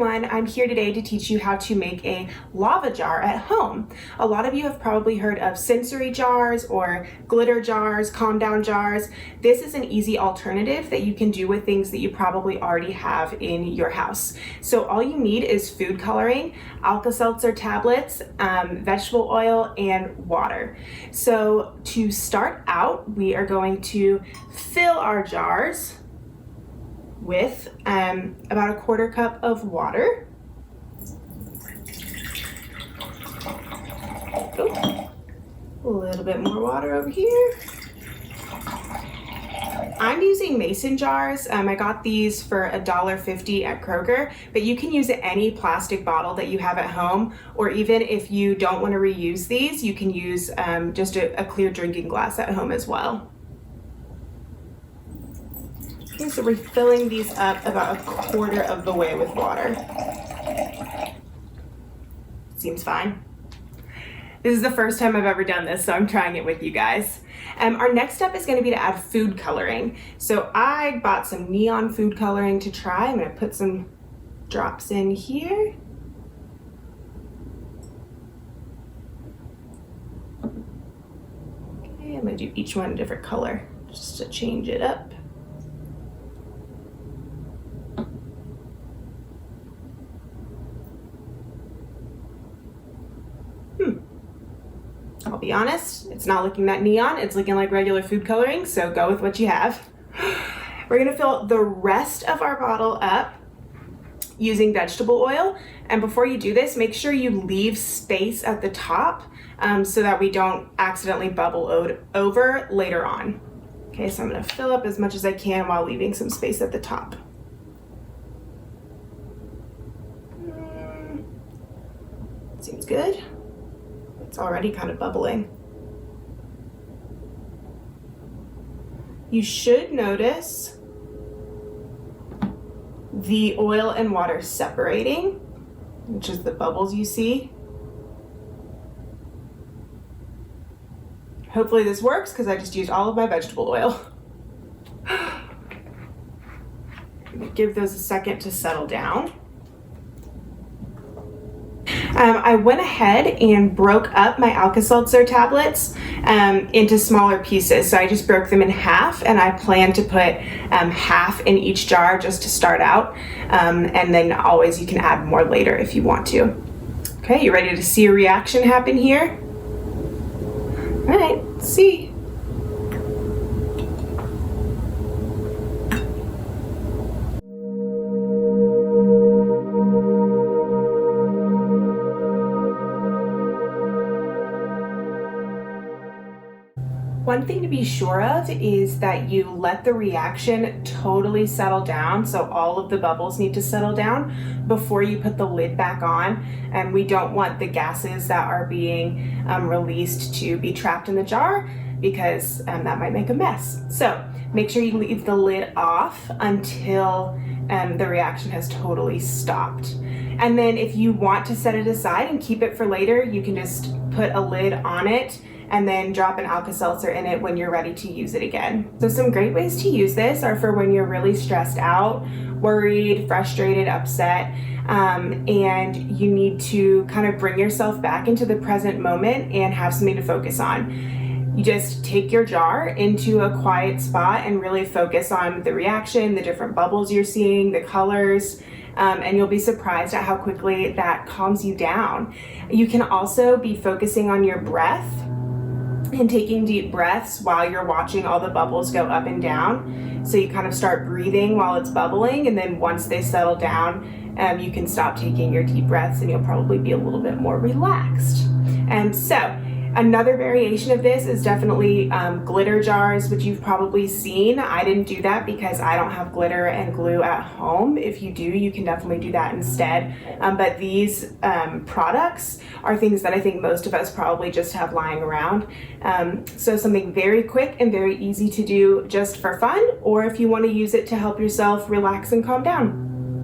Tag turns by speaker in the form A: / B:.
A: everyone, I'm here today to teach you how to make a lava jar at home. A lot of you have probably heard of sensory jars or glitter jars, calm down jars. This is an easy alternative that you can do with things that you probably already have in your house. So all you need is food coloring, Alka-Seltzer tablets, vegetable oil, and water. So to start out, we are going to fill our jars with about a quarter cup of water. Oh, a little bit more water over here. I'm using mason jars. I got these for $1.50 at Kroger, but you can use any plastic bottle that you have at home, or even if you don't want to reuse these, you can use just a clear drinking glass at home as well. Okay, so we're filling these up about a quarter of the way with water. Seems fine. This is the first time I've ever done this, so I'm trying it with you guys. Our next step is going to be to add food coloring. So I bought some neon food coloring to try. I'm going to put some drops in here. Okay, I'm going to do each one a different color just to change it up. I'll be honest, it's not looking that neon, it's looking like regular food coloring, so go with what you have. We're gonna fill the rest of our bottle up using vegetable oil, and before you do this, make sure you leave space at the top so that we don't accidentally bubble over later on. Okay, so I'm gonna fill up as much as I can while leaving some space at the top. Seems good. It's already kind of bubbling. You should notice the oil and water separating, which is the bubbles you see. Hopefully this works because I just used all of my vegetable oil. Give those a second to settle down. I went ahead and broke up my Alka-Seltzer tablets into smaller pieces. So I just broke them in half, and I plan to put half in each jar just to start out. And then always you can add more later if you want to. Okay, you ready to see a reaction happen here? All right, let's see. One thing to be sure of is that you let the reaction totally settle down, so all of the bubbles need to settle down before you put the lid back on, and we don't want the gases that are being released to be trapped in the jar because that might make a mess. So make sure you leave the lid off until the reaction has totally stopped. And then if you want to set it aside and keep it for later, you can just put a lid on it and then drop an Alka-Seltzer in it when you're ready to use it again. So some great ways to use this are for when you're really stressed out, worried, frustrated, upset, and you need to kind of bring yourself back into the present moment and have something to focus on. You just take your jar into a quiet spot and really focus on the reaction, the different bubbles you're seeing, the colors, and you'll be surprised at how quickly that calms you down. You can also be focusing on your breath and taking deep breaths while you're watching all the bubbles go up and down. So you kind of start breathing while it's bubbling, and then once they settle down, you can stop taking your deep breaths and you'll probably be a little bit more relaxed. So another variation of this is definitely glitter jars, which you've probably seen. I didn't do that because I don't have glitter and glue at home. If you do, you can definitely do that instead. But these products are things that I think most of us probably just have lying around. So something very quick and very easy to do just for fun, or if you want to use it to help yourself relax and calm down.